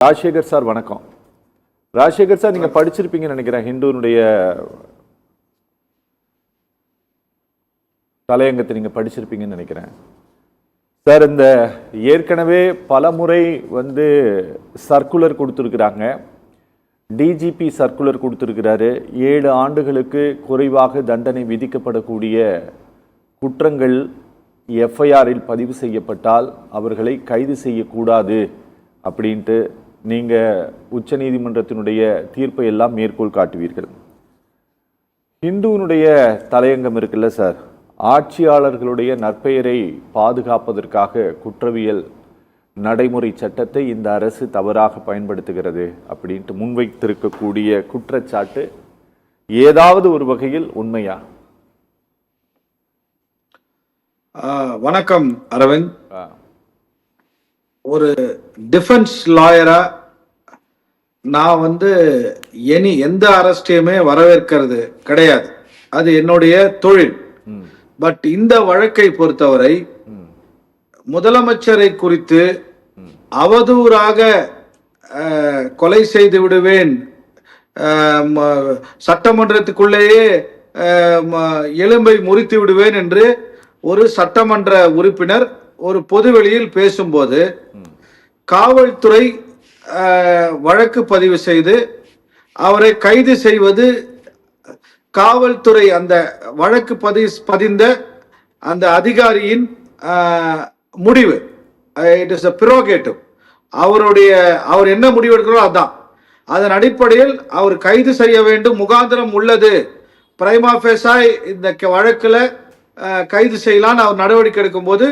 Rajasekar sir வணக்கம். Rajasekar sir, நீங்க படிச்சிருப்பீங்கன்னு நினைக்கிறேன், ஹிந்துனுடைய தலையங்கத்தை நீங்க படிச்சிருப்பீங்கன்னு நினைக்கிறேன் சார். இந்த ஏற்கனவே பல முறை சர்க்குலர் கொடுத்துருக்குறாங்க, டிஜிபி சர்க்குலர் கொடுத்துருக்கிறாரு. 7 ஆண்டுகளுக்கு குறைவாக தண்டனை விதிக்கப்படக்கூடிய குற்றங்கள் எஃப்ஐஆரில் பதிவு செய்யப்பட்டால் அவர்களை கைது செய்யக்கூடாது அப்படின்ட்டு நீங்கள் உச்சநீதிமன்றத்தினுடைய தீர்ப்பை எல்லாம் மேற்கோள் காட்டுவீர்கள். ஹிந்துனுடைய தலையங்கம் இருக்குல்ல சார், ஆட்சியாளர்களுடைய நற்பெயரை பாதுகாப்பதற்காக குற்றவியல் நடைமுறை சட்டத்தை இந்த அரசு தவறாக பயன்படுத்துகிறது அப்படின்ட்டு முன்வைத்திருக்கக்கூடிய குற்றச்சாட்டு ஏதாவது ஒரு வகையில் உண்மையா? வணக்கம் அரவிந்த். ஒரு டிஃபென்ஸ் லாயரா நான் எந்த அரஸ்டையுமே வரவேற்கிறது கிடையாது, அது என்னுடைய தொழில். பட் இந்த வழக்கை பொறுத்தவரை முதலமைச்சரை குறித்து அவதூறாக கொலை செய்து விடுவேன், சட்டமன்றத்துக்குள்ளேயே எலும்பை முறித்து விடுவேன் என்று ஒரு சட்டமன்ற உறுப்பினர் ஒரு பொதுவெளியில் பேசும்போது காவல்துறை வழக்கு பதிவு செய்து அவரை கைது செய்வது காவல்துறை அந்த வழக்கு பதிந்த அந்த அதிகாரியின் முடிவு. It is a prerogative. அவர் என்ன முடிவு எடுக்கிறோ அதான். அதன் அடிப்படையில் அவர் கைது செய்ய வேண்டும், முகாந்திரம் உள்ளது, பிரைமா ஃபேஸாய் இந்த வழக்கில் கைது செய்யலான்னு அவர் நடவடிக்கை எடுக்கும்போது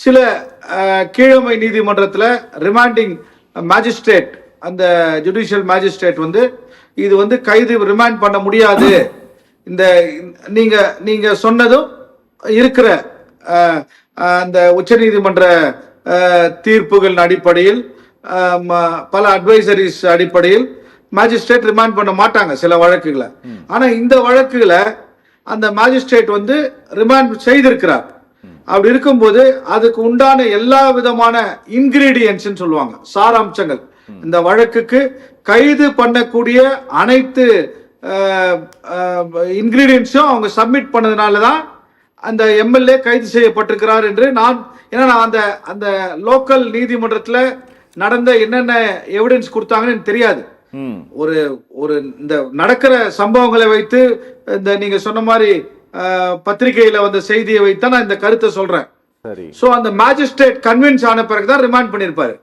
சில கீழமை நீதிமன்றத்தில் ரிமாண்டிங் மேஜிஸ்ட்ரேட், அந்த ஜுடிஷியல் மேஜிஸ்ட்ரேட் இது கைது ரிமாண்ட் பண்ண முடியாது, இந்த நீங்க சொன்னதும் இருக்கிற அந்த உச்சநீதிமன்ற தீர்ப்புகள் அடிப்படையில் பல அட்வைசரிஸ் அடிப்படையில் மேஜிஸ்ட்ரேட் ரிமாண்ட் பண்ண மாட்டாங்க சில வழக்குகளை. ஆனா இந்த வழக்குகளை அந்த மேஜிஸ்ட்ரேட் ரிமாண்ட் செய்திருக்கிறார். அப்படி இருக்கும்போது அதுக்கு உண்டான எல்லா விதமான இன்கிரீடியன்ஸ் சொல்லுவாங்க, சாராம்சங்கள், இந்த வழக்குக்கு கைது பண்ணக்கூடிய அனைத்து இன்கிரீடியன்ஸும் அவங்க சப்மிட் பண்ணதுனாலதான் அந்த எம்எல்ஏ கைது செய்யப்பட்டிருக்கிறார் என்று நான் அந்த லோக்கல் நீதிமன்றத்தில் நடந்த என்னென்ன எவிடன்ஸ் கொடுத்தாங்கன்னு எனக்கு தெரியாது. ஒரு இந்த நடக்கிற சம்பவங்களை வைத்து இந்த நீங்க சொன்ன மாதிரி பத்திரிகையில வந்த செய்தியை வைத்து நான் இந்த கருத்தை சொல்றேன். சோ அந்த மேஜிஸ்ட்ரேட் கன்வின்ஸ் ஆன பிறகுதான் ரிமாண்ட் பண்ணிருப்பாரு.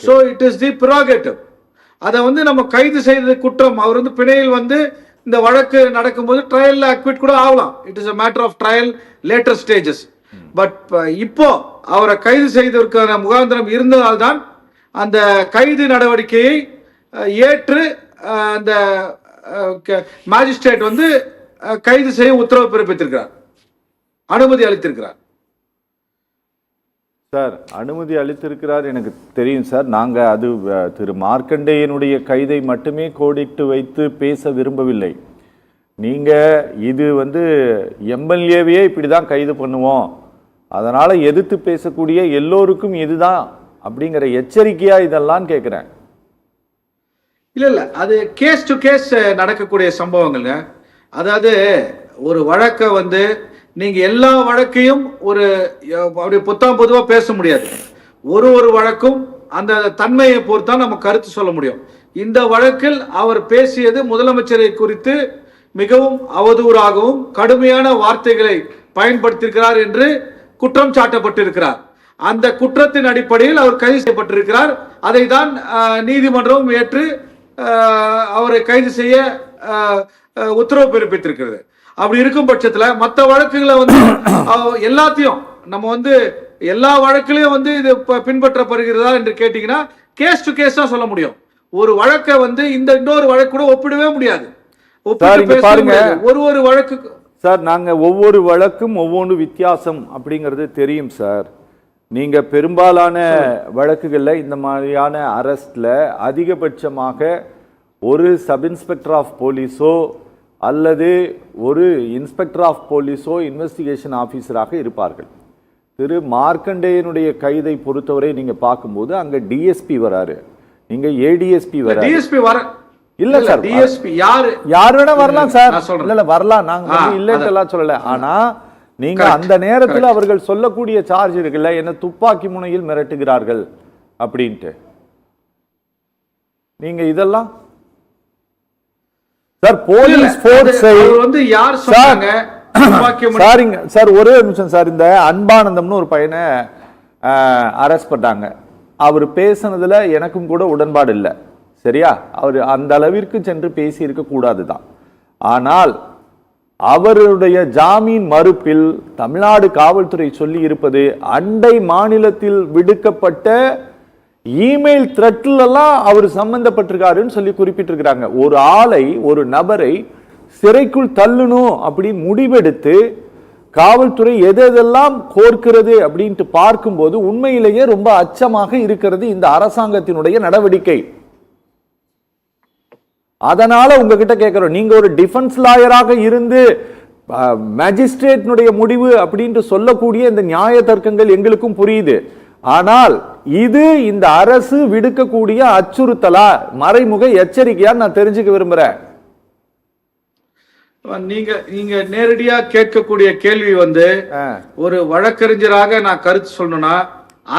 So it is the prerogative. அதை நம்ம கைது செய்தது குற்றம். அவர் பிணையில் இந்த வழக்கு நடக்கும்போது ட்ரையல்ல அக்விட் கூட ஆகலாம். It is a matter of trial later stages. But இப்போ அவரை கைது செய்ததற்கான முகாந்திரம் இருந்ததால்தான் அந்த கைது நடவடிக்கையை ஏற்று அந்த மேஜிஸ்ட்ரேட் கைது செய்ய உத்தரவு பிறப்பித்திருக்கிறார், அனுமதி அளித்திருக்கிறார். சார், அனுமதி அளித்திருக்கிறார் எனக்கு தெரியும் சார். நாங்க அது திரு மார்க்கண்டேயனுடைய கைதை மட்டுமே கோடிட்டு வைத்து பேச விரும்பவில்லை. நீங்க இது எம்எல்ஏவையே இப்படிதான் கைது பண்ணுவோம், அதனால எதிர்த்து பேசக்கூடிய எல்லோருக்கும் இதுதான் அப்படிங்கிற எச்சரிக்கையா இதெல்லாம் கேட்கிறேன். இல்ல அது கேஸ் டு கேஸ் நடக்கக்கூடிய சம்பவங்கள்ங்க. அதாவது ஒரு வழக்கை நீங்க எல்லா வழக்கையும் அப்படி பொதுவா பேச முடியாது. ஒரு வழக்கும் அந்த தன்மையை பொறுத்தான் நம்ம கருத்து சொல்ல முடியும். இந்த வழக்கில் அவர் பேசியது முதலமைச்சரை குறித்து மிகவும் அவதூறாகவும் கடுமையான வார்த்தைகளை பயன்படுத்தியிருக்கிறார் என்று குற்றம் சாட்டப்பட்டிருக்கிறார். அந்த குற்றத்தின் அடிப்படையில் அவர் கைது செய்யப்பட்டிருக்கிறார். அதை தான் நீதிமன்றம் ஏற்று அவரை கைது செய்ய உத்தரவு பிறப்பித்திருக்கிறது. அப்படி இருக்கும் பட்சத்தில் மற்ற வழக்குகளை எல்லாத்தையும் நம்ம எல்லா வழக்கிலையும் இது பின்பற்றப்படுகிறதா என்று கேட்டீங்கன்னா கேஸ் டு கேஸ் தான் சொல்ல முடியும். ஒரு வழக்கை இந்த இன்னொரு வழக்கு கூட ஒப்பிடவே முடியாது. ஒரு வழக்கு சார், நாங்க ஒவ்வொரு வழக்கும் ஒவ்வொன்று வித்தியாசம் அப்படிங்கிறது தெரியும் சார். நீங்க பெரும்பாலான வழக்குகள்ல இந்த மாதிரியான அரெஸ்ட்ல அதிகபட்சமாக ஒரு சப் இன்ஸ்பெக்டர் ஆஃப் போலீஸோ அல்லது ஒரு இன்ஸ்பெக்டர் ஆஃப் போலீஸோ இன்வெஸ்டிகேஷன் ஆஃபீஸராக இருப்பார்கள். திரு மார்க்கண்டேயனுடைய கைதை பொறுத்தவரை நீங்கள் பார்க்கும்போது அங்கே டிஎஸ்பி வராரு. நீங்க ஏடிஎஸ்பி வர டிஎஸ்பி வர இல்ல சார், டிஎஸ்பி யார் வேணா வரலாம் சார். நான் சொல்றேன். இல்ல வரலாம், நாங்க வந்து இல்லன்னு எல்லாம் சொல்லல. ஆனா நீங்க அந்த நேரத்துல அவர்கள் சொல்லக்கூடிய சார்ஜ் இருக்குல்ல, என்ன துப்பாக்கி முனையில் மிரட்டுகிறார்கள் அப்படின்ட்டு, நீங்க இதெல்லாம் சார் போலீஸ் போர்ஸை வந்து யார் சொன்னாங்க சார் ஒரே நிமிஷம் சார். இந்த அன்பானந்தம்னு ஒரு பையனை அரெஸ்ட் பண்ணாங்க. அவர் பேசுனதுல எனக்கும் கூட உடன்பாடு இல்லை, சரியா? அவர் அந்த அளவிற்கு சென்று பேசி இருக்க கூடாதுதான். ஆனால் அவருடைய ஜாமீன் மறுப்பில் தமிழ்நாடு காவல்துறை சொல்லி இருப்பது அண்டை மாநிலத்தில் விடுக்கப்பட்ட இமெயில் த்ரெட்ல எல்லாம் அவர் சம்பந்தப்பட்டிருக்காருன்னு சொல்லி குறிப்பிட்டிருக்கிறாங்க. ஒரு ஆளை, ஒரு நபரை சிறைக்குள் தள்ளணும் அப்படின்னு முடிவெடுத்து காவல்துறை எதெல்லாம் கோர்க்கிறது அப்படின்ட்டு பார்க்கும்போது உண்மையிலேயே ரொம்ப அச்சமாக இருக்கிறது இந்த அரசாங்கத்தினுடைய நடவடிக்கை. அதனால உங்ககிட்ட கேட்கிறோம், நீங்க ஒரு டிஃபென்ஸ் லாயராக இருந்து மேஜிஸ்ட்ரேட்னுடைய முடிவு அப்படின்ட்டு சொல்லக்கூடிய இந்த நியாய தர்க்கங்கள் எங்களுக்கும் புரியுது. ஆனால் இது இந்த அரசு விடுக்கக்கூடிய அச்சுறுத்தலா, மறைமுக எச்சரிக்கையா நான் தெரிஞ்சுக்க விரும்புறேன். நீங்க நேரடியா கேட்கக்கூடிய கேள்வி வந்து, ஒரு வழக்கறிஞராக நான் கருத்து சொல்லணும்னா,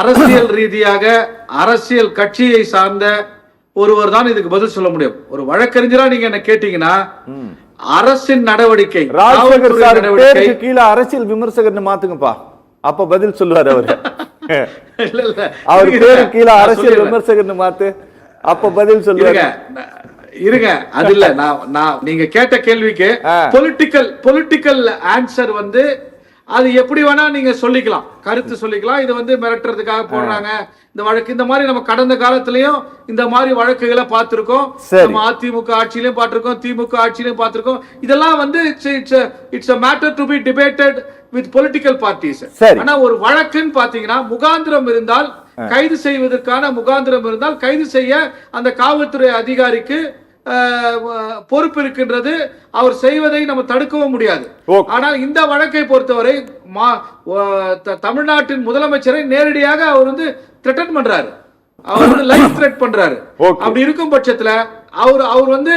அரசியல் ரீதியாக அரசியல் கட்சியை சார்ந்த ஒருவர் தான் இதுக்கு பதில் சொல்ல முடியும். ஒரு வழக்கறிஞரா நீங்க என்ன கேட்டீங்கன்னா, அரசின் நடவடிக்கை கீழே அரசியல் விமர்சகர்னு மாத்துங்கப்பா, அப்ப பதில் சொல்லுவார் அவரு. அவர் பேரு கீழே அரசியல் விமர்சகர்னு மாத்து, அப்ப பதில் சொல்லுவாரு. இருங்க, அது இல்ல, நான் நீங்க கேட்ட கேள்விக்கு பொலிட்டிக்கல் ஆன்சர் வந்து அது எப்படி வேணா நீங்க சொல்லிக்கலாம், கருத்து சொல்லிக்கலாம். இது வந்து மிரட்டுறதுக்காக போடுறாங்க இந்த வழக்கு. இந்த மாதிரி நம்ம கடந்த காலத்திலயும் இந்த மாதிரி வழக்குகளை பார்த்திருக்கோம். நம்ம அதிமுக ஆட்சியிலும் பார்த்திருக்கோம், திமுக ஆட்சியிலும் பார்த்திருக்கோம். இதெல்லாம் வந்து it's a matter to be debated with political parties. ஆனா ஒரு வழக்குன்னு பாத்தீங்கன்னா முகாந்திரம் இருந்தால், கைது செய்வதற்கான முகாந்திரம் இருந்தால் கைது செய்ய அந்த காவல்துறை அதிகாரிக்கு பொறுப்பு இருக்கின்றது. அவர் செய்வதை நம்ம தடுக்கவும் முடியாது. ஆனால் இந்த வழக்கை பொறுத்தவரை தமிழ்நாட்டின் முதலமைச்சரை நேரடியாக அவர் வந்து த்ரெட்டன் பண்றாரு, அவர் வந்து லைஃப் த்ரெட் பண்றாரு. அப்படி இருக்கும் பட்சத்துல அவர் வந்து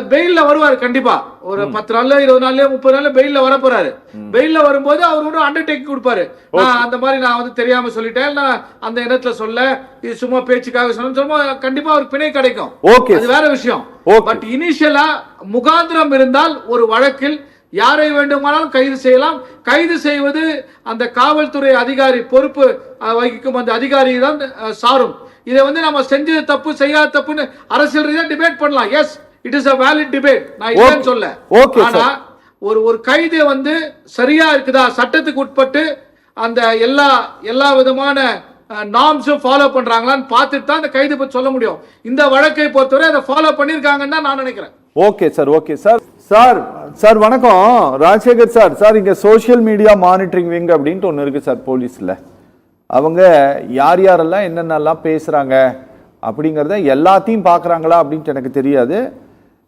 பெயில்ல வருவாரு. கண்டிப்பா ஒரு 10 நாள்ல 20 நாள்ல 30 நாள்ல பெயில்ல வர போறாரு. பெயில்ல வரும்போது அவர் ஒரு அண்டர்டேக்கிங் கொடுப்பாரு, அந்த மாதிரி நான் வந்து தெரியாம சொல்லிட்டேன், நான் அந்த இடத்துல சொல்ல, இது சும்மா பேச்சுக்காக சொன்னா கண்டிப்பா அவருக்கு பிணை கிடைக்கும், அது வேற விஷயம். பட் இனிஷியலா முகாந்திரம் இருந்தால் ஒரு வழக்கில் யாரை வேண்டுமானாலும் கைது செய்யலாம். கைது செய்வது அந்த காவல்துறை அதிகாரி பொறுப்பு வகிக்கும் அந்த அதிகாரி தான் சாரும். இதை வந்து நம்ம செஞ்சது தப்பு செய்யாத தப்புன்னு அரசியல் ரீதியா டிபேட் பண்ணலாம். Yes, it is a valid debate, நான் இல்லைன்னு சொல்ல. ஆனா ஒரு கைது வந்து சரியா இருக்குதா, சட்டத்துக்கு உட்பட்டு அந்த எல்லா விதமான நார்ம்ஸும் ஃபாலோ பண்றாங்களான்னு பார்த்துட்டு தான் அந்த கைது பத்தி சொல்ல முடியும். இந்த வழக்கை பொறுத்தவரை அதை ஃபாலோ பண்ணிருக்காங்கன்னு தான் நான் நினைக்கிறேன். Okay sir, okay sir. Sir வணக்கம் ராஜசேகர் சார். சார் இங்க சோசியல் மீடியா மானிட்டரிங் விங் அப்படின்ட்டு ஒன்று இருக்கு சார் போலீஸ்ல. அவங்க யாரெல்லாம் என்னென்னலாம் பேசுறாங்க அப்படிங்கிறத எல்லாத்தையும் பார்க்குறாங்களா அப்படின்ட்டு எனக்கு தெரியாது.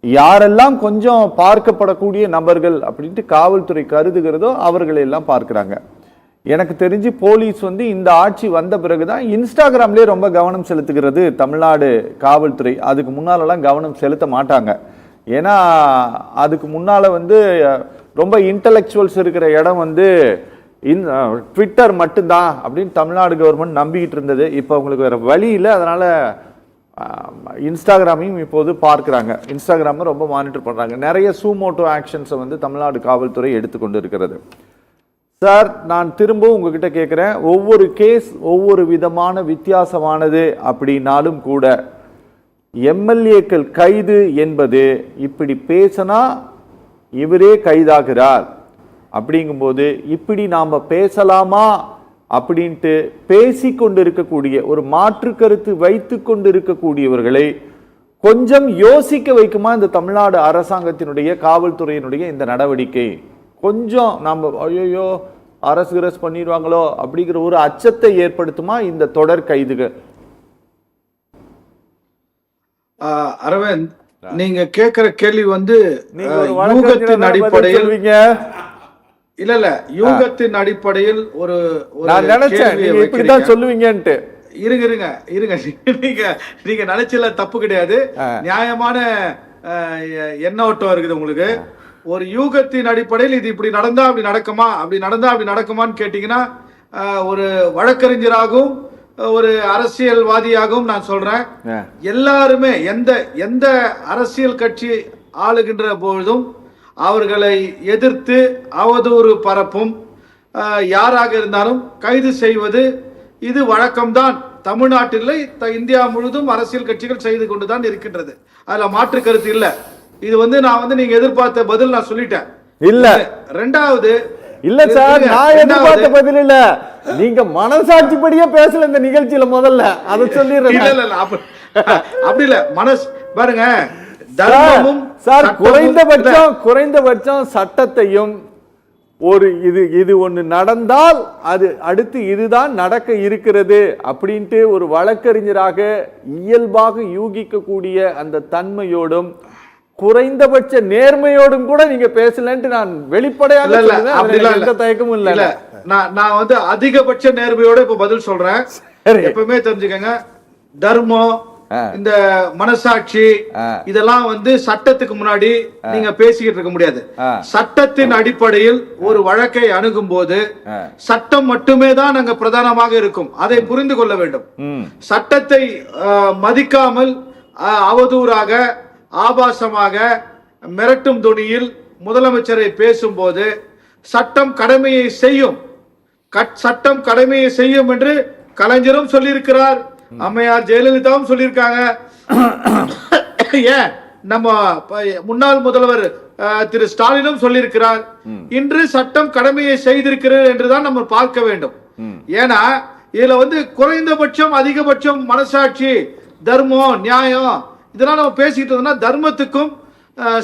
யாரெல்லாம் கொஞ்சம் பார்க்கப்படக்கூடிய நபர்கள் அப்படின்ட்டு காவல்துறை கருதுகிறதோ அவர்களெல்லாம் பார்க்குறாங்க. எனக்கு தெரிஞ்சு போலீஸ் வந்து இந்த ஆட்சி வந்த பிறகுதான் இன்ஸ்டாகிராம்லேயே ரொம்ப கவனம் செலுத்துகிறது தமிழ்நாடு காவல்துறை. அதுக்கு முன்னாலெல்லாம் கவனம் செலுத்த மாட்டாங்க. ஏன்னா அதுக்கு முன்னால் வந்து ரொம்ப இன்டலெக்சுவல்ஸ் இருக்கிற இடம் வந்து ட்விட்டர் மட்டும்தான் அப்படின்னு தமிழ்நாடு கவர்மெண்ட் நம்பிக்கிட்டு இருந்தது. இப்போ அவங்களுக்கு வேறு வழி இல்லை, அதனால் இன்ஸ்டாகிராமையும் இப்போது பார்க்குறாங்க. இன்ஸ்டாகிராமை ரொம்ப மானிட்டர் பண்ணுறாங்க. நிறைய சூமோட்டோ ஆக்ஷன்ஸை வந்து தமிழ்நாடு காவல்துறை எடுத்துக்கொண்டு இருக்கிறது. சார் நான் திரும்பவும் உங்ககிட்ட கேட்குறேன், ஒவ்வொரு கேஸ் ஒவ்வொரு விதமான வித்தியாசமானது அப்படின்னாலும் கூட எம்எல்ஏக்கள் கைது என்பது இப்படி பேசினா இவரே கைதாகிறார் அப்படிங்கும்போது இப்படி நாம் பேசலாமா அப்படின்ட்டு பேசிக்கொண்டு இருக்கக்கூடிய ஒரு மாற்று கருத்து வைத்து கொண்டு இருக்கக்கூடியவர்களை கொஞ்சம் யோசிக்க வைக்குமா இந்த தமிழ்நாடு அரசாங்கத்தினுடைய காவல்துறையினுடைய இந்த நடவடிக்கை? கொஞ்சம் நம்ம ஐயோ அரசு பண்ணிடுவாங்களோ அப்படிங்கிற ஒரு அச்சத்தை ஏற்படுத்துமா இந்த தொடர் கைதுகள்? அரவிந்த், நீங்க கேட்கிற கேள்வி வந்து யூகத்தின் அடிப்படையில் இல்ல யூகத்தின் அடிப்படையில் ஒரு நான் நினைச்சேன் நீங்க இப்படிதான் சொல்லுவீங்கன்ட்டு. இருங்க இருங்க இருங்க நீங்க நீங்க நினைச்சல தப்பு கிடையாது. நியாயமான எண்ணோட்டம் இருக்குது உங்களுக்கு. ஒரு யூகத்தின் அடிப்படையில் இது இப்படி நடந்தா அப்படி நடக்குமா, அப்படி நடந்தா அப்படி நடக்குமான்னு கேட்டீங்கன்னா, ஒரு வழக்கறிஞராகவும் ஒரு அரசியல்வாதியாகவும் நான் சொல்றேன், எல்லாருமே எந்த எந்த அரசியல் கட்சி ஆளுகின்ற பொழுதும் அவர்களை எதிர்த்து அவதூறு பரப்பும் யாராக இருந்தாலும் கைது செய்வது இது வழக்கம்தான். தமிழ்நாட்டில் இந்தியா முழுதும் அரசியல் கட்சிகள் செய்து கொண்டுதான் இருக்கின்றது. அதுல மாற்று கருத்து இல்ல. இது நான் நீங்க எதிர்பார்த்த பதில் நான் சொல்லிட்டேன். இல்ல ரெண்டாவது இல்ல சார், நான் எதிர்பார்த்த பதில் இல்ல. நீங்க மனசாட்சிப்படியே பேசல இந்த நிகழ்ச்சியில. முதல்ல அதை சொல்லிடுறேன். இல்ல அப்படி இல்ல. பாருங்க, தர்மமும் சார் குறைந்தபட்சம் சட்டத்தையும் ஒரு இது ஒண்ணு நடந்தால் அது அடுத்து இதுதான் நடக்க இருக்கிறது அப்படின்ட்டு ஒரு வழக்கறிஞராக இயல்பாக யூகிக்கக்கூடிய அந்த தன்மையோடும் குறைந்தபட்ச நேர்மையோடும் கூட நீங்க பேசலன்ட்டு நான் வெளிப்படையாக எந்த தயக்கமும் இல்ல. நான் அதிகபட்ச நேர்மையோட இப்ப பதில் சொல்றேன். எப்பவுமே தெரிஞ்சுக்கங்க, தர்மம், இந்த மனசாட்சி இதெல்லாம் சட்டத்துக்கு முன்னாடி நீங்க பேசிக்கிட்டு இருக்க முடியாது. சட்டத்தின் அடிப்படையில் ஒரு வழக்கை அணுகும் போது சட்டம் மட்டுமே தான் அங்க பிரதானமாக இருக்கும். அதை புரிந்து கொள்ள வேண்டும். சட்டத்தை மதிக்காமல் அவதூறாக ஆபாசமாக மிரட்டும் துணியில் முதலமைச்சரை பேசும்போது சட்டம் கடமையை செய்யும். சட்டம் கடமையை செய்யும் என்று கலைஞரும் சொல்லியிருக்கிறார், அம்மையார் ஜெயலலிதாவும் சொல்லியிருக்காங்க. ஏன் நம்ம முன்னாள் முதல்வர் திரு ஸ்டாலினும் சொல்லியிருக்கிறார். இன்று சட்டம் கடமையை செய்திருக்கிறது என்றுதான் நம்ம பார்க்க வேண்டும். ஏன்னா இதுல குறைந்தபட்சம் அதிகபட்சம் மனசாட்சி, தர்மம், நியாயம் இதெல்லாம் நம்ம பேசிட்டு இருந்தோம்னா தர்மத்துக்கும்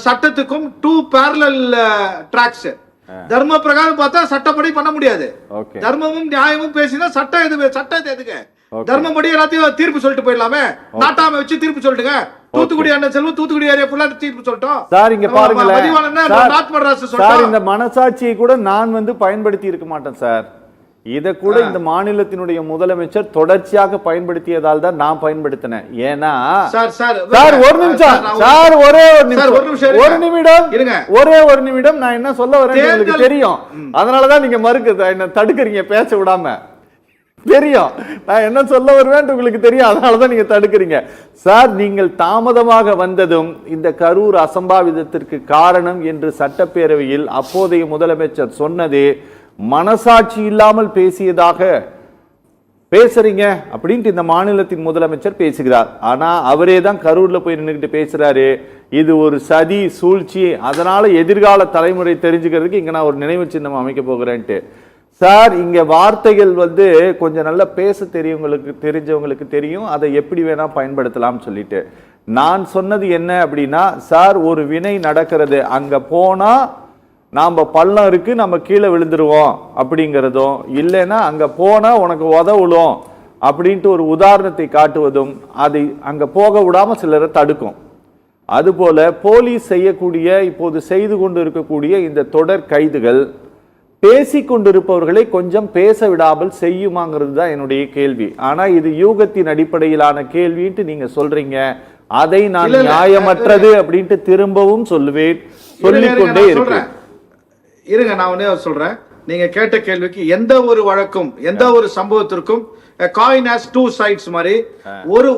சட்டத்துக்கும் டூ பேரலல் ட்ராக்ஸ். தர்ம பிரகாரம் பார்த்தா சட்டப்படி பண்ண முடியாது. தர்மமும் நியாயமும் பேசினா சட்டம் எதுக்கு? தர்மப்படி எல்லாத்தையும் தீர்ப்பு சொல்லிட்டு போயிடலாமே. நாட்டாம வச்சு தீர்ப்பு சொல்லிட்டுங்க. தூத்துக்குடி அண்ணன் செல்வம் தூத்துக்குடி ஏரியா ஃபுல்லா தீர்ப்பு சொல்லிட்டோம். சார் இங்க பாருங்க சார், இந்த மனசாட்சியை கூட நான் பயன்படுத்தி இருக்க மாட்டேன் சார். இத கூட இந்த மாநிலத்தினுடைய முதலமைச்சர் தொடர்ச்சியாக பயன்படுத்தியதால் தான் நான் பயன்படுத்தினேன். ஏன்னா சார் ஒரு நிமிஷம் சார், ஒரே ஒரு நிமிடம் நான் என்ன சொல்ல வரேன் உங்களுக்கு தெரியும். அதனாலதான் நீங்க என்ன தடுக்கிறீங்க பேச விடாம. தெரியும் நான் என்ன சொல்ல வருவேன் உங்களுக்கு தெரியும். அதனாலதான் நீங்க தடுக்கிறீங்க. சார், நீங்கள் தாமதமாக வந்ததும் இந்த கரூர் அசம்பாவிதத்திற்கு காரணம் என்று சட்டப்பேரவையில் அப்போதைய முதலமைச்சர் சொன்னது மனசாட்சி இல்லாமல் பேசியதாக பேசுறீங்க அப்படின்ட்டு இந்த மாநிலத்தின் முதலமைச்சர் பேசுகிறார். ஆனா அவரே தான் கரூர்ல போய் நின்றுகிட்டு பேசுறாரு, இது ஒரு சதி சூழ்ச்சி, அதனால எதிர்கால தலைமுறை தெரிஞ்சுக்கிறதுக்கு இங்க நான் ஒரு நினைவு சின்னம் அமைக்க போகிறேன்ட்டு. சார், இங்க வார்த்தைகள் கொஞ்சம் நல்லா பேச தெரிஞ்சவங்களுக்கு தெரியும் அதை எப்படி வேணா பயன்படுத்தலாம் சொல்லிட்டு. நான் சொன்னது என்ன அப்படின்னா, சார் ஒரு வினை நடக்கிறது, அங்க போனா நாம பள்ளம் இருக்கு நம்ம கீழே விழுந்துருவோம் அப்படிங்கிறதும், இல்லைன்னா அங்க போனா உனக்கு உதவுலும் அப்படின்ட்டு ஒரு உதாரணத்தை காட்டுவதும் அதை அங்க போக விடாம சிலரை தடுக்கும். அதுபோல போலீஸ் செய்யக்கூடிய இப்போது செய்து கொண்டு இருக்கக்கூடிய இந்த தொடர் கைதுகள் பேசிக்கொண்டிருப்பவர்களை கொஞ்சம் பேச விடாமல் செய்யுமாங்கிறது தான் என்னுடைய கேள்வி. ஆனா இது யூகத்தின் அடிப்படையிலான கேள்வின்ட்டு நீங்க சொல்றீங்க. அதை நான் நியாயமற்றது அப்படின்ட்டு திரும்பவும் சொல்லுவேன், சொல்லிக்கொண்டே இருக்கிறேன். இருங்க, நான் ஒன்னே சொல்றேன். நீங்க கேட்ட கேள்விக்கு எந்த ஒரு வழக்கும் எந்த ஒரு சம்பவத்திற்கும் காயின் ஹஸ் டூ சைட்ஸ் மாதிரி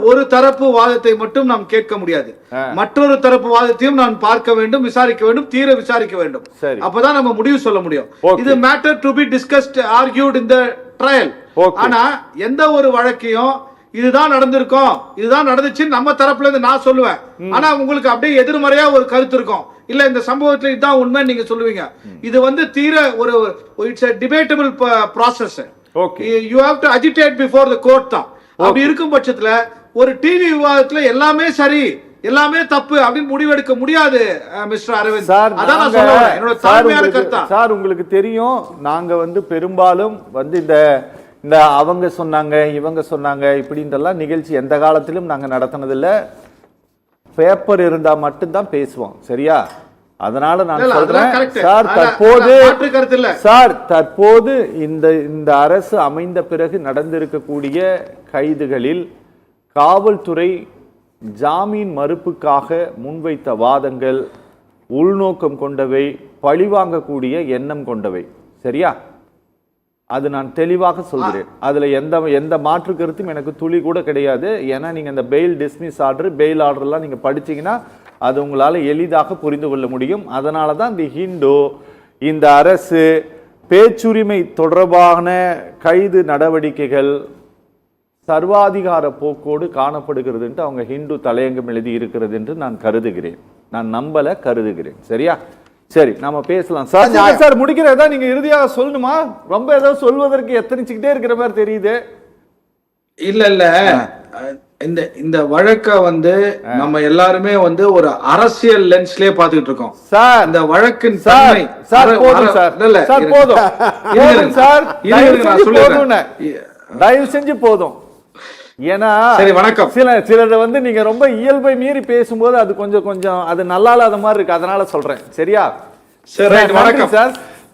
ஒரு தரப்பு வாதத்தை மட்டும் நாம் கேட்க முடியாது. மற்றொரு தரப்பு வாதத்தையும் நான் பார்க்க வேண்டும், விசாரிக்க வேண்டும், தீர விசாரிக்க வேண்டும். அப்பதான் நம்ம முடிவு சொல்ல முடியும். இது matter to be discussed argued in the trial. ஆனா எந்த ஒரு வழக்கையும் இதுதான் நடந்திருக்கும், இதுதான் நடந்துச்சுன்னு நம்ம தரப்புல இருந்து நான் சொல்லுவேன். ஆனா உங்களுக்கு அப்படியே எதிர்மறையா ஒரு கருத்து இருக்கும். இல்ல இந்த சம்பவத்துல இதுதான் உண்மை நீங்க சொல்லுவீங்க. இது தீர ஒரு it's a debatable process. you have to agitate before the court தான். அப்படி இருக்கும் பட்சத்துல ஒரு டிவி விவாதத்துல எல்லாமே சரி எல்லாமே தப்பு அப்படின்னு முடிவெடுக்க முடியாது மிஸ்டர் அரவிந்த். அதான் நான் சொல்றேன், என்னோட தாழ்மையான கருத்து. சார், உங்களுக்கு தெரியும் நாங்க பெரும்பாலும் இந்த அவங்க சொன்னாங்க இவங்க சொன்னாங்க இப்படின்றலாம் நிகழ்ச்சி எந்த காலத்திலும் நாங்க நடத்தினதில்லை. பேப்பர் இருந்தா மட்டும்தான் பேசுவோம், சரியா? அதனால நான் இல்ல, சொல்றேன் அதெல்லாம் correct. சார், தற்போது மாற்று கருத்து இல்ல. சார் தற்போது இந்த அரசு அமைந்த பிறகு நடந்திருக்கக்கூடிய கைதுகளில் காவல்துறை ஜாமீன் மறுப்புக்காக முன்வைத்த வாதங்கள் உள்நோக்கம் கொண்டவை, பழிவாங்கக்கூடிய எண்ணம் கொண்டவை. சரியா? அது நான் தெளிவாக சொல்கிறேன். அதுல எந்த மாற்று கருத்தும் எனக்கு துளி கூட கிடையாது. ஏன்னா நீங்க இந்த bail dismiss order, bail order எல்லாம் நீங்க படிச்சீங்கன்னா அது உங்களால எளிதாக புரிந்து கொள்ள முடியும். அதனால தான் இந்த ஹிந்து, இந்த அரசு பேச்சுரிமை தொடர்பான கைது நடவடிக்கைகள் சர்வாதிகார போக்கோடு காணப்படுகிறது என்று அவங்க ஹிந்து தலையங்கம் எழுதி இருக்கிறது என்று நான் கருதுகிறேன். நான் கருதுகிறேன். சரியா? சரி, நாம பேசலாம் சார். சார் முடிக்கிறதா நீங்க இறுதியாக சொல்லணுமா? ரொம்ப ஏதாவது சொல்வதற்கு எத்தனைச்சுக்கிட்டே இருக்கிற மாதிரி தெரியுது. இல்ல இந்த வழக்க வந்து நம்ம எல்லாருமே வந்து ஒரு அரசியல் லென்ஸ்லயே பாத்துக்கிட்டு இருக்கோம் சார். இந்த வழக்கின் தன்மை சார் போதும் சார். இல்ல சார் போதும் சார், தயவு செஞ்சு போதும். ஏன்னா சரி, வணக்கம். சிலர் வந்து நீங்க ரொம்ப இயல்பை மீறி பேசும்போது அது கொஞ்சம் அது நல்லா இல்லாத மாதிரி இருக்கு. அதனால சொல்றேன். சரியா? சரி, வணக்கம் சார்.